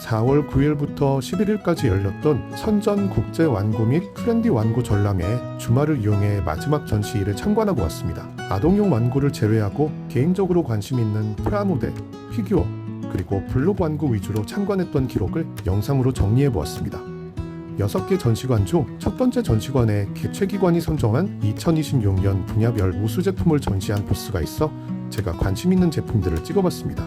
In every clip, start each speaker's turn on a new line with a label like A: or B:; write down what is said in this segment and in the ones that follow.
A: 4월 9일부터 11일까지 열렸던 선전 국제 완구 및 트렌디 완구 전람회에 주말을 이용해 마지막 전시일을 참관하고 왔습니다. 아동용 완구를 제외하고 개인적으로 관심 있는 프라모델, 피규어, 그리고 블록 완구 위주로 참관했던 기록을 영상으로 정리해 보았습니다. 6개 전시관 중 첫 번째 전시관에 개최기관이 선정한 2026년 분야별 우수 제품을 전시한 부스가 있어 제가 관심 있는 제품들을 찍어봤습니다.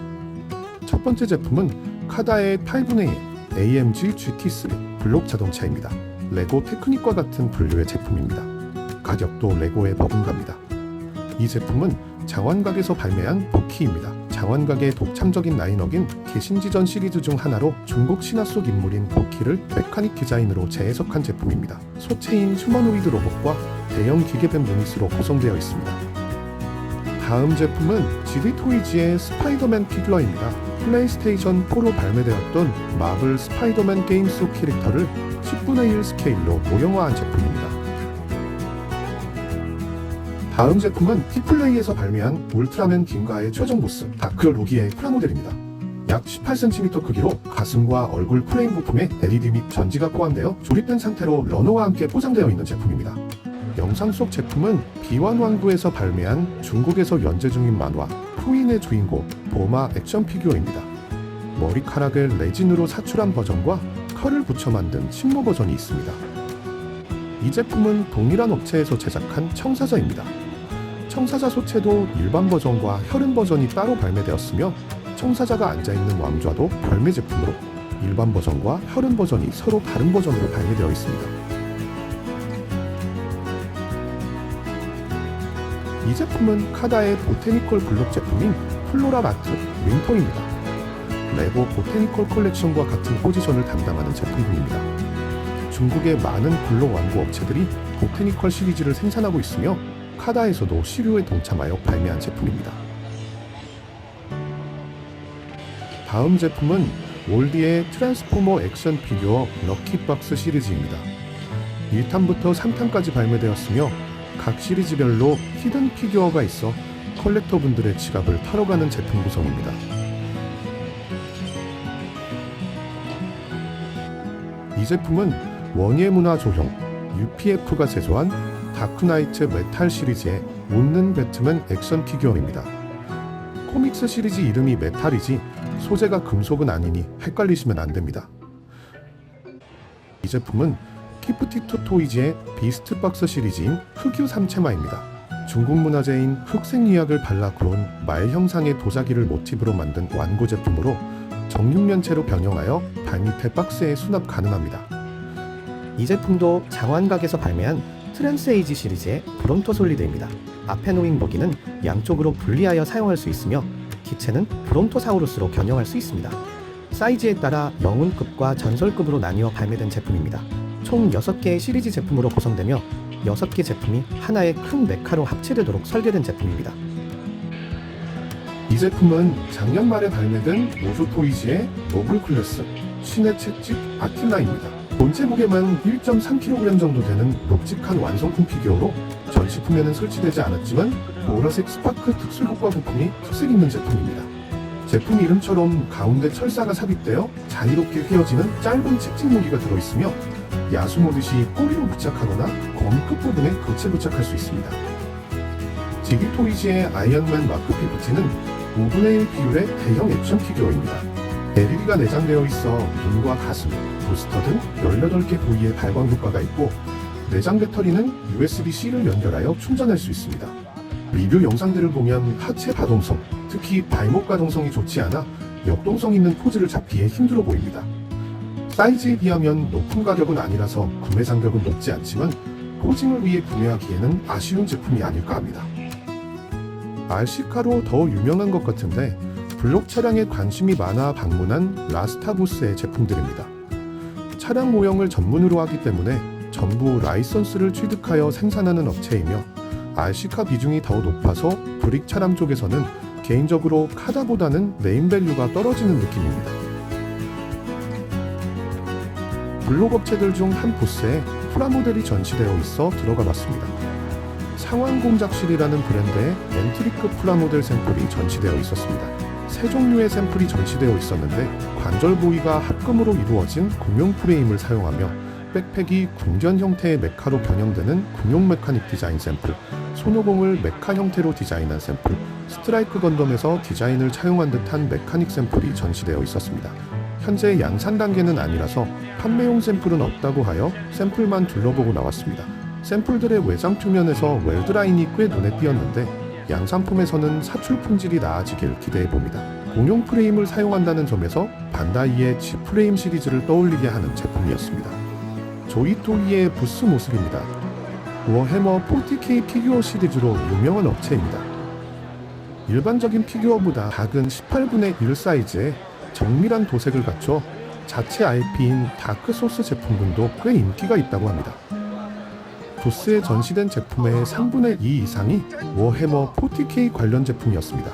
A: 첫 번째 제품은 카다의 5A AMG GT3 블록 자동차입니다. 레고 테크닉과 같은 분류의 제품입니다. 가격도 레고에 버금갑니다. 이 제품은 장완각에서 발매한 버키입니다. 장완각의 독창적인 라인업인 개신지전 시리즈 중 하나로 중국 신화 속 인물인 버키를 메카닉 디자인으로 재해석한 제품입니다. 소체인 휴머노이드 로봇과 대형 기계뱀 유닛으로 구성되어 있습니다. 다음 제품은 GD 토이즈의 스파이더맨 피규어입니다. 플레이스테이션 4로 발매되었던 마블 스파이더맨 게임 속 캐릭터를 10분의 1 스케일로 모형화한 제품입니다. 다음 제품은 티플레이에서 발매한 울트라맨 빙가의 최종 보스 다크 로기의 프라모델입니다. 약 18cm 크기로 가슴과 얼굴 프레임 부품에 LED 및 전지가 포함되어 조립된 상태로 러너와 함께 포장되어 있는 제품입니다. 영상 속 제품은 비완 완구에서 발매한 중국에서 연재 중인 만화 푸인의 주인공 보마 액션 피규어입니다. 머리카락을 레진으로 사출한 버전과 컬을 붙여 만든 침모 버전이 있습니다. 이 제품은 동일한 업체에서 제작한 청사자입니다. 청사자 소체도 일반 버전과 혈흔 버전이 따로 발매되었으며 청사자가 앉아있는 왕좌도 별매 제품으로 일반 버전과 혈흔 버전이 서로 다른 버전으로 발매되어 있습니다. 이 제품은 카다의 보테니컬 블록 제품인 플로라 마트 윈터입니다. 레고 보테니컬 컬렉션과 같은 포지션을 담당하는 제품군입니다. 중국의 많은 블록 완구 업체들이 보테니컬 시리즈를 생산하고 있으며 카다에서도 시류에 동참하여 발매한 제품입니다. 다음 제품은 월디의 트랜스포머 액션 피규어 럭키박스 시리즈입니다. 1탄부터 3탄까지 발매되었으며 각 시리즈별로 히든 피규어가 있어 컬렉터분들의 지갑을 털어가는 제품 구성입니다. 이 제품은 원예 문화 조형 UPF가 제조한 다크나이트 메탈 시리즈의 웃는 배트맨 액션 피규어입니다. 코믹스 시리즈 이름이 메탈이지 소재가 금속은 아니니 헷갈리시면 안됩니다. 이 제품은 키프티투 토이즈의 비스트 박스 시리즈인 흑유 삼체마입니다. 중국 문화재인 흑색유약을 발라 구운 말 형상의 도자기를 모티브로 만든 완구 제품으로 정육면체로 변형하여 발밑에 박스에 수납 가능합니다.
B: 이 제품도 장완각에서 발매한 트랜스에이지 시리즈의 브론토 솔리드입니다. 앞에 놓인 먹이는 양쪽으로 분리하여 사용할 수 있으며 기체는 브론토사우루스로 변형할 수 있습니다. 사이즈에 따라 영웅급과 전설급으로 나뉘어 발매된 제품입니다. 총 6개의 시리즈 제품으로 구성되며 6개 제품이 하나의 큰 메카로 합체되도록 설계된 제품입니다.
A: 이 제품은 작년 말에 발매된 모조토이즈의 노블 클래스 신의 채찍 아틸라입니다. 본체 무게만 1.3kg 정도 되는 묵직한 완성품 피규어로 전시품에는 설치되지 않았지만 보라색 스파크 특수 효과 부품이 특색 있는 제품입니다. 제품 이름처럼 가운데 철사가 삽입되어 자유롭게 휘어지는 짧은 채찍 무기가 들어있으며 야수 모듯이 꼬리로 부착하거나 검 끝부분에 거체 부착할 수 있습니다. 지기 토이즈의 아이언맨 마크 PPT는 5분의 1 비율의 대형 액션 피규어입니다. LED가 내장되어 있어 눈과 가슴, 부스터 등 18개 부위에 발광 효과가 있고 내장 배터리는 USB-C를 연결하여 충전할 수 있습니다. 리뷰 영상들을 보면 하체 가동성, 특히 발목 가동성이 좋지 않아 역동성 있는 포즈를 잡기에 힘들어 보입니다. 사이즈에 비하면 높은 가격은 아니라서 구매 장벽은 높지 않지만 포징을 위해 구매하기에는 아쉬운 제품이 아닐까 합니다. RC카로 더 유명한 것 같은데 블록 차량에 관심이 많아 방문한 라스타부스의 제품들입니다. 차량 모형을 전문으로 하기 때문에 전부 라이선스를 취득하여 생산하는 업체이며 RC카 비중이 더 높아서 브릭 차량 쪽에서는 개인적으로 카다보다는 네임밸류가 떨어지는 느낌입니다. 블록 업체들 중 한 부스에 프라모델이 전시되어 있어 들어가 봤습니다. 상황공작실이라는 브랜드의 엔트리급 프라모델 샘플이 전시되어 있었습니다. 세 종류의 샘플이 전시되어 있었는데 관절 부위가 합금으로 이루어진 공용 프레임을 사용하며 백팩이 궁전 형태의 메카로 변형되는 궁용 메카닉 디자인 샘플, 손오공을 메카 형태로 디자인한 샘플, 스트라이크 건덤에서 디자인을 차용한 듯한 메카닉 샘플이 전시되어 있었습니다. 현재 양산 단계는 아니라서 판매용 샘플은 없다고 하여 샘플만 둘러보고 나왔습니다. 샘플들의 외장 표면에서 웰드라인이 꽤 눈에 띄었는데 양산품에서는 사출 품질이 나아지길 기대해봅니다. 공용 프레임을 사용한다는 점에서 반다이의 G 프레임 시리즈를 떠올리게 하는 제품이었습니다. 조이토이의 부스 모습입니다. 워해머 40K 피규어 시리즈로 유명한 업체입니다. 일반적인 피규어보다 작은 18분의 1 사이즈에 정밀한 도색을 갖춰 자체 IP인 다크소스 제품군도 꽤 인기가 있다고 합니다. 도스에 전시된 제품의 3분의 2 이상이 워해머 40K 관련 제품이었습니다.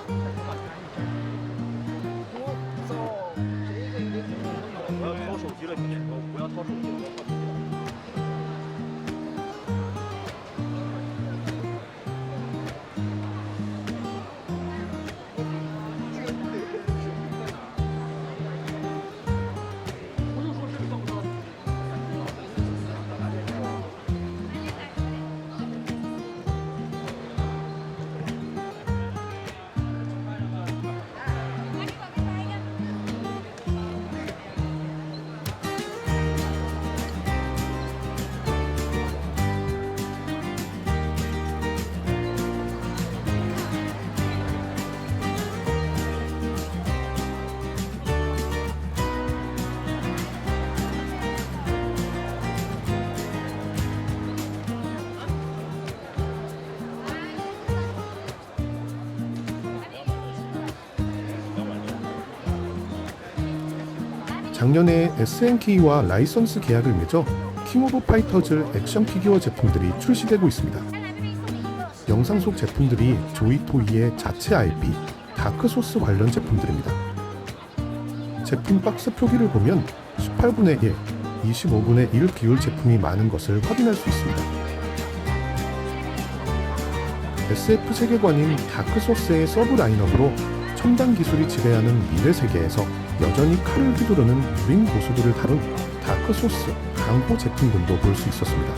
A: 작년에 SNK와 라이선스 계약을 맺어 킹 오브 파이터즈 액션 피규어 제품들이 출시되고 있습니다. 영상 속 제품들이 조이토이의 자체 IP, 다크소스 관련 제품들입니다. 제품 박스 표기를 보면 18분의 1, 25분의 1 비율 제품이 많은 것을 확인할 수 있습니다. SF 세계관인 다크소스의 서브 라인업으로 첨단 기술이 지배하는 미래 세계에서 여전히 칼을 휘두르는 유린 고수들을 다룬 다크소스 강호 제품군도 볼 수 있었습니다.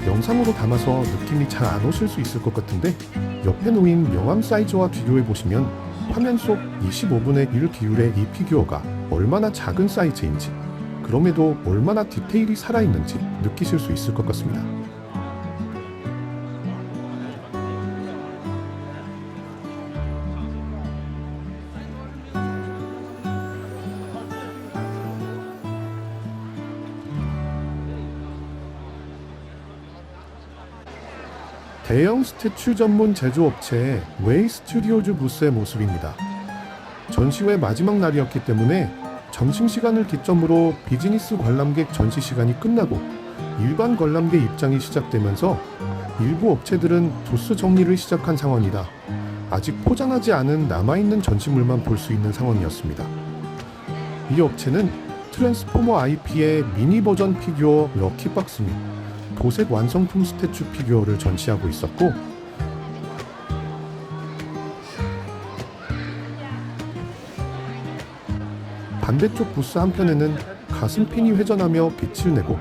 A: 영상으로 담아서 느낌이 잘 안 오실 수 있을 것 같은데 옆에 놓인 명암 사이즈와 비교해보시면 화면 속 25분의 1 비율의 이 피규어가 얼마나 작은 사이즈인지 그럼에도 얼마나 디테일이 살아있는지 느끼실 수 있을 것 같습니다. 대형 스태츄 전문 제조업체 웨이 스튜디오즈 부스의 모습입니다. 전시회 마지막 날이었기 때문에 점심시간을 기점으로 비즈니스 관람객 전시 시간이 끝나고 일반 관람객 입장이 시작되면서 일부 업체들은 부스 정리를 시작한 상황이다. 아직 포장하지 않은 남아있는 전시물만 볼 수 있는 상황이었습니다. 이 업체는 트랜스포머 IP의 미니 버전 피규어 럭키박스 및 도색 완성품 스태츄 피규어를 전시하고 있었고 반대쪽 부스 한편에는 가슴핀이 회전하며 빛을 내고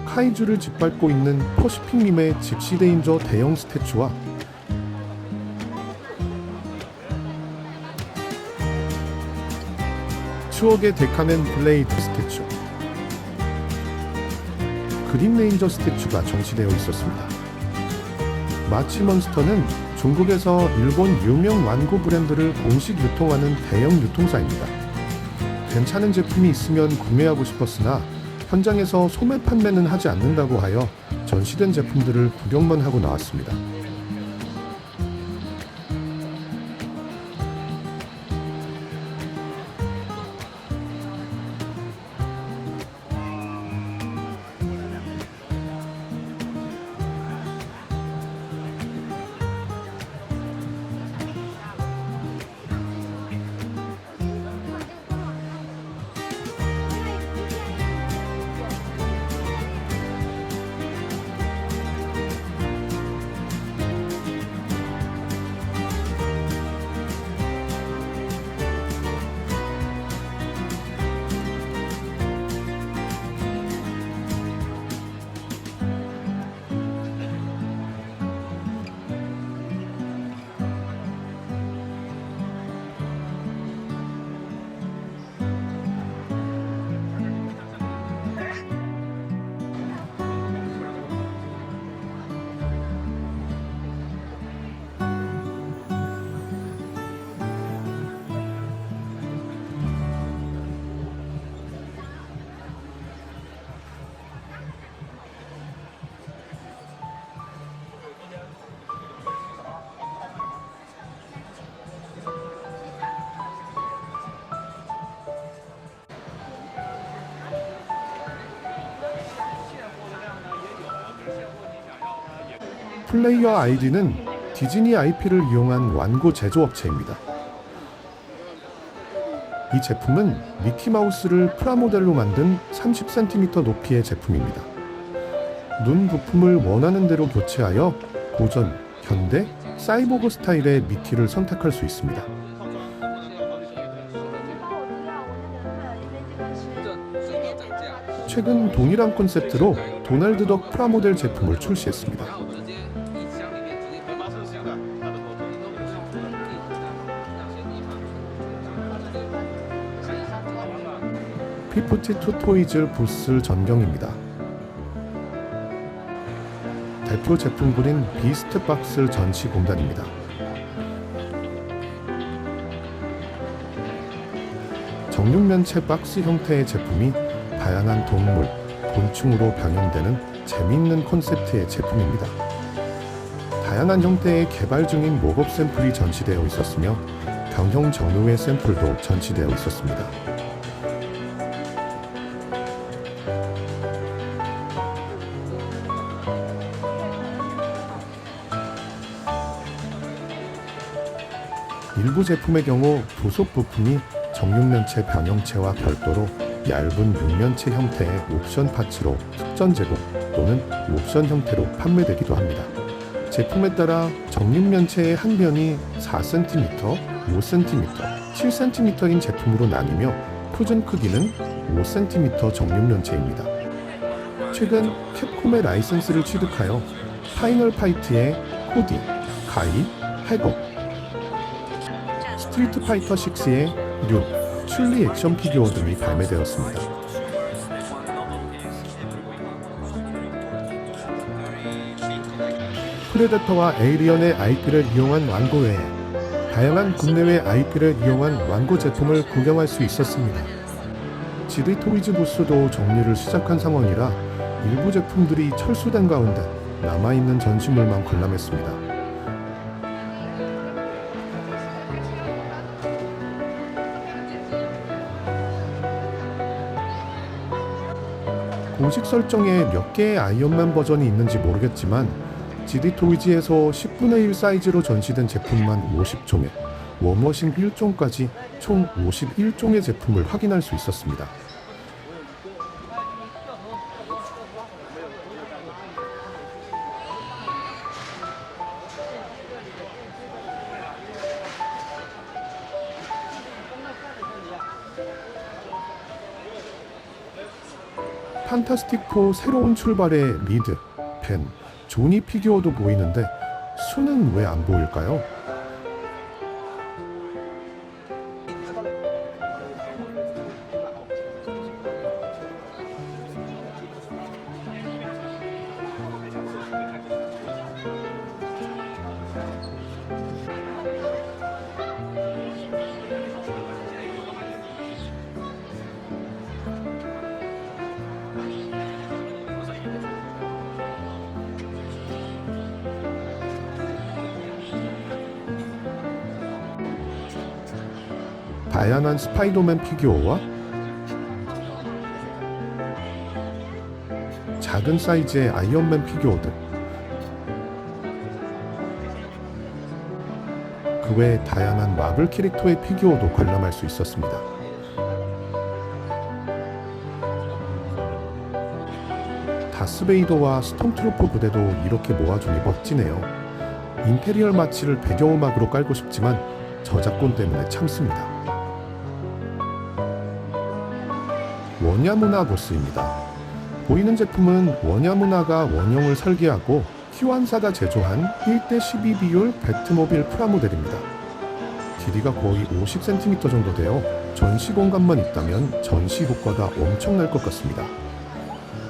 A: 카이주를 짓밟고 있는 퍼시픽님의 집시데인저 대형 스태츄와 추억의 데카맨 블레이드 스태츄, 그린레인저 스태츄가 전시되어 있었습니다. 마치몬스터는 중국에서 일본 유명 완구 브랜드를 공식 유통하는 대형 유통사입니다. 괜찮은 제품이 있으면 구매하고 싶었으나 현장에서 소매 판매는 하지 않는다고 하여 전시된 제품들을 구경만 하고 나왔습니다. 플레이어 아이디는 디즈니 IP를 이용한 완구 제조업체입니다. 이 제품은 미키마우스를 프라모델로 만든 30cm 높이의 제품입니다. 눈 부품을 원하는 대로 교체하여 고전, 현대, 사이보그 스타일의 미키를 선택할 수 있습니다. 최근 동일한 콘셉트로 도널드 덕 프라모델 제품을 출시했습니다. 피프티투 토이즈 부스 전경입니다. 대표 제품군인 비스트 박스 전시 공단입니다. 정육면체 박스 형태의 제품이 다양한 동물, 곤충으로 변형되는 재미있는 콘셉트의 제품입니다. 다양한 형태의 개발 중인 모업 샘플이 전시되어 있었으며 병형 전후의 샘플도 전시되어 있었습니다. 일부 제품의 경우 부속 부품이 정육면체 변형체와 별도로 얇은 육면체 형태의 옵션 파츠로 특전 제공 또는 옵션 형태로 판매되기도 합니다. 제품에 따라 정육면체의 한 변이 4cm, 5cm, 7cm인 제품으로 나뉘며 표준 크기는 5cm 정육면체입니다. 최근 캡콤의 라이선스를 취득하여 파이널 파이트의 코디, 가이, 해거, 스트리트 파이터 6의 륜, 슐리 액션 피규어 등이 발매되었습니다. 프레데터와 에이리언의 IP를 이용한 완구 외에 다양한 국내외 IP를 이용한 완구 제품을 구경할 수 있었습니다. GD 토이즈 부스도 정리를 시작한 상황이라 일부 제품들이 철수된 가운데 남아있는 전시물만 관람했습니다. 공식 설정에 몇 개의 아이언맨 버전이 있는지 모르겠지만 GD 토이즈에서 10분의 1 사이즈로 전시된 제품만 50종에 워머신 1종까지 총 51종의 제품을 확인할 수 있었습니다. 판타스틱4 새로운 출발의 리드, 벤, 조니 피규어도 보이는데 수는 왜 안 보일까요? 다양한 스파이더맨 피규어와 작은 사이즈의 아이언맨 피규어들, 그 외 다양한 마블 캐릭터의 피규어도 관람할 수 있었습니다. 다스베이더와 스톰트루퍼 부대도 이렇게 모아주니 멋지네요. 임페리얼 마치를 배경음악으로 깔고 싶지만 저작권 때문에 참습니다. 원야무나 보스입니다. 보이는 제품은 원야무나가 원형을 설계하고 키완사가 제조한 1:12 비율 배트모빌 프라모델입니다. 길이가 거의 50cm 정도 되어 전시 공간만 있다면 전시 효과가 엄청날 것 같습니다.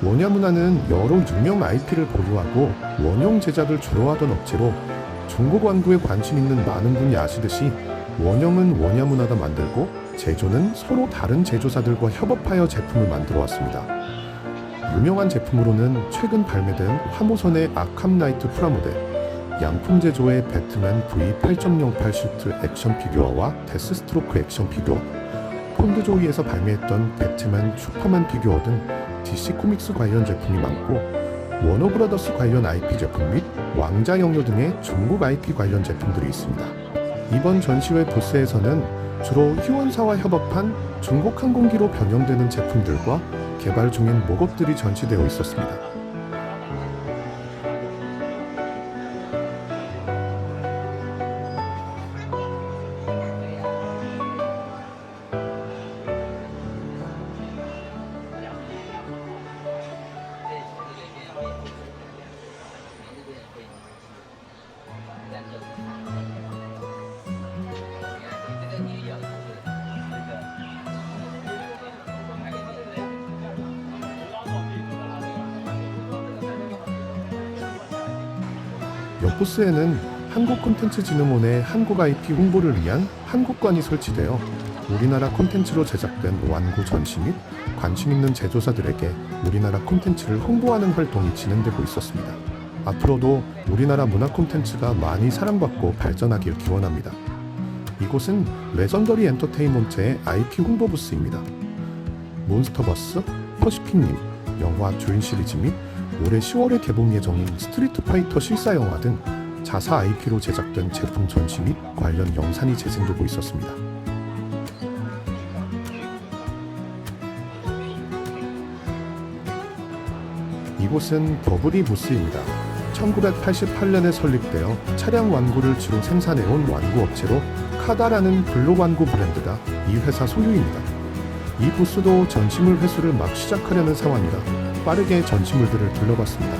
A: 원야무나는 여러 유명 IP를 보유하고 원형 제작을 주로 하던 업체로 중국 완구에 관심 있는 많은 분이 아시듯이 원형은 원야무나가 만들고 제조는 서로 다른 제조사들과 협업하여 제품을 만들어 왔습니다. 유명한 제품으로는 최근 발매된 화무선의 아캄 나이트 프라모델, 양품 제조의 배트맨 V8.08 슈트 액션 피규어와 데스스트로크 액션 피규어, 폰드조이에서 발매했던 배트맨 슈퍼맨 피규어 등 DC 코믹스 관련 제품이 많고 워너브라더스 관련 IP 제품 및 왕자 영유 등의 중국 IP 관련 제품들이 있습니다. 이번 전시회 부스에서는 주로 휴원사와 협업한 중국 항공기로 변형되는 제품들과 개발 중인 모것들이 전시되어 있었습니다. 옆 부스에는 한국콘텐츠진흥원의 한국 IP 홍보를 위한 한국관이 설치되어 우리나라 콘텐츠로 제작된 완구 전시 및 관심 있는 제조사들에게 우리나라 콘텐츠를 홍보하는 활동이 진행되고 있었습니다. 앞으로도 우리나라 문화 콘텐츠가 많이 사랑받고 발전하길 기원합니다. 이곳은 레전더리 엔터테인먼트의 IP 홍보 부스입니다. 몬스터버스, 퍼시픽님, 영화 조인 시리즈 및 올해 10월에 개봉 예정인 스트리트 파이터 실사 영화 등 자사 IP로 제작된 제품 전시 및 관련 영상이 재생되고 있었습니다. 이곳은 버블이 부스입니다. 1988년에 설립되어 차량 완구를 주로 생산해온 완구 업체로 카다라는 블록 완구 브랜드가 이 회사 소유입니다. 이 부스도 전시물 회수를 막 시작하려는 상황이라 빠르게 전시물들을 둘러봤습니다.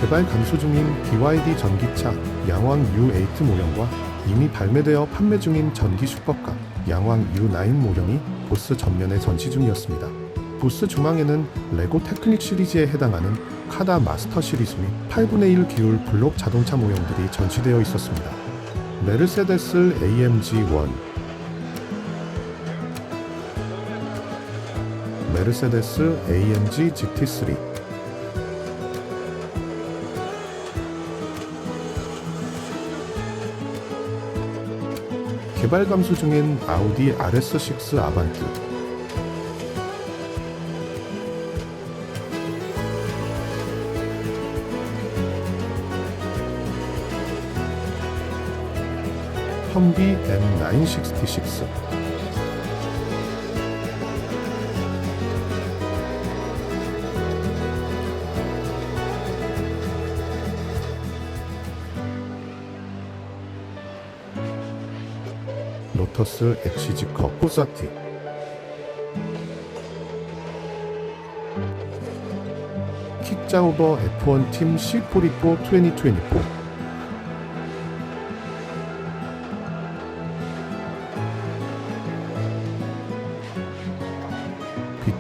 A: 개발 감소 중인 BYD 전기차 양왕 U8 모형과 이미 발매되어 판매 중인 전기 슈퍼카 양왕 U9 모형이 부스 전면에 전시 중이었습니다. 부스 중앙에는 레고 테크닉 시리즈에 해당하는 카다 마스터 시리즈 및 8분의 1 기울 블록 자동차 모형들이 전시되어 있었습니다. 메르세데스 AMG1, 메르세데스 AMG GT3, 개발 감소 중인 아우디 RS6 아반트, 험비 M966, 로터스 엑시지 컵 포사티, 킥자우버 F1 팀 C44 2024,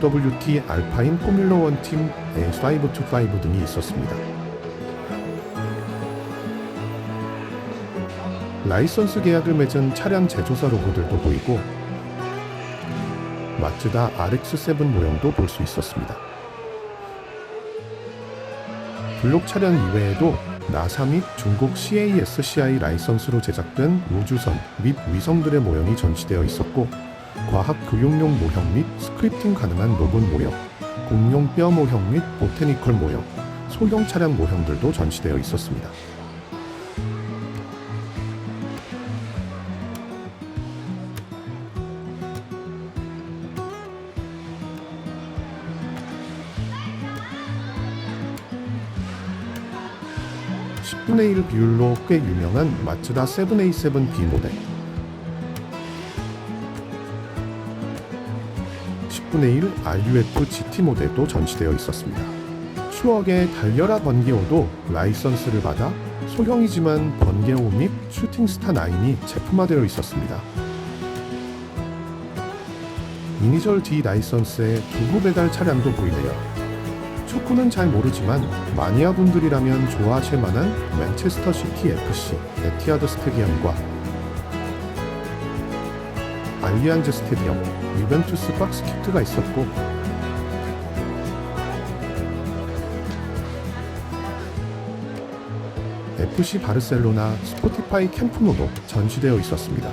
A: BWT 알파인 포뮬러 1 팀 A525 등이 있었습니다. 라이선스 계약을 맺은 차량 제조사 로고들도 보이고 마츠다 RX-7 모형도 볼 수 있었습니다. 블록 차량 이외에도 나사 및 중국 CASCI 라이선스로 제작된 우주선 및 위성들의 모형이 전시되어 있었고 과학 교육용 모형 및 스크립팅 가능한 로봇 모형, 공룡 뼈 모형 및 보테니컬 모형, 소형 차량 모형들도 전시되어 있었습니다. (10분의 1) 비율로 꽤 유명한 마츠다 7A7B 모델, 10분의 1 RUF GT 모델도 전시되어 있었습니다. 추억의 달려라 번개호도 라이선스를 받아 소형이지만 번개호 및 슈팅스타 9이 제품화되어 있었습니다. 이니셜 D 라이선스의 두부 배달 차량도 보이네요. 축구는 잘 모르지만 마니아분들이라면 좋아하실 만한 맨체스터 시티 FC 에티하드 스테디움과 알리안즈 스테디움, 유벤투스 박스키트가 있었고 FC 바르셀로나 스포티파이 캠프노도 전시되어 있었습니다.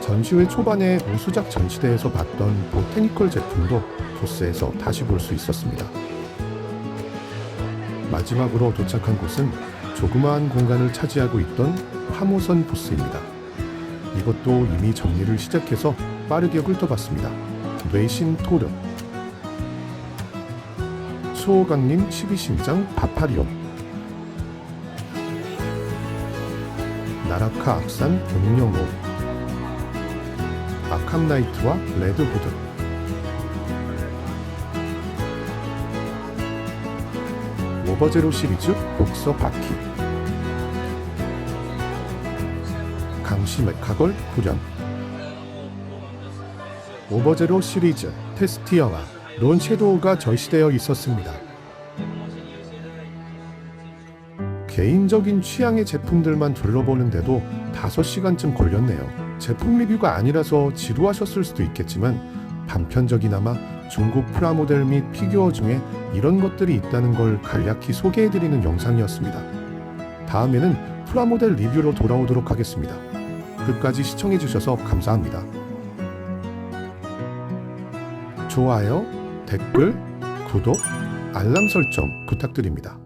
A: 전시회 초반에 우수작 전시대에서 봤던 보테니컬 제품도 부스에서 다시 볼 수 있었습니다. 마지막으로 도착한 곳은 조그마한 공간을 차지하고 있던 화모선 부스입니다. 이것도 이미 정리를 시작해서 빠르게 훑어봤습니다. 뇌신 토르, 수호강림 12신장 바파리온, 나라카 악산 응영호, 아캄나이트와 레드후드, 오버제로 시리즈 복서 바퀴, 강시 메카걸 후련, 오버제로 시리즈 테스티어와 론 섀도우가 전시되어 있었습니다. 개인적인 취향의 제품들만 둘러보는데도 5시간쯤 걸렸네요. 제품 리뷰가 아니라서 지루하셨을 수도 있겠지만 단편적이나마 중국 프라모델 및 피규어 중에 이런 것들이 있다는 걸 간략히 소개해드리는 영상이었습니다. 다음에는 프라모델 리뷰로 돌아오도록 하겠습니다. 끝까지 시청해주셔서 감사합니다. 좋아요, 댓글, 구독, 알람 설정 부탁드립니다.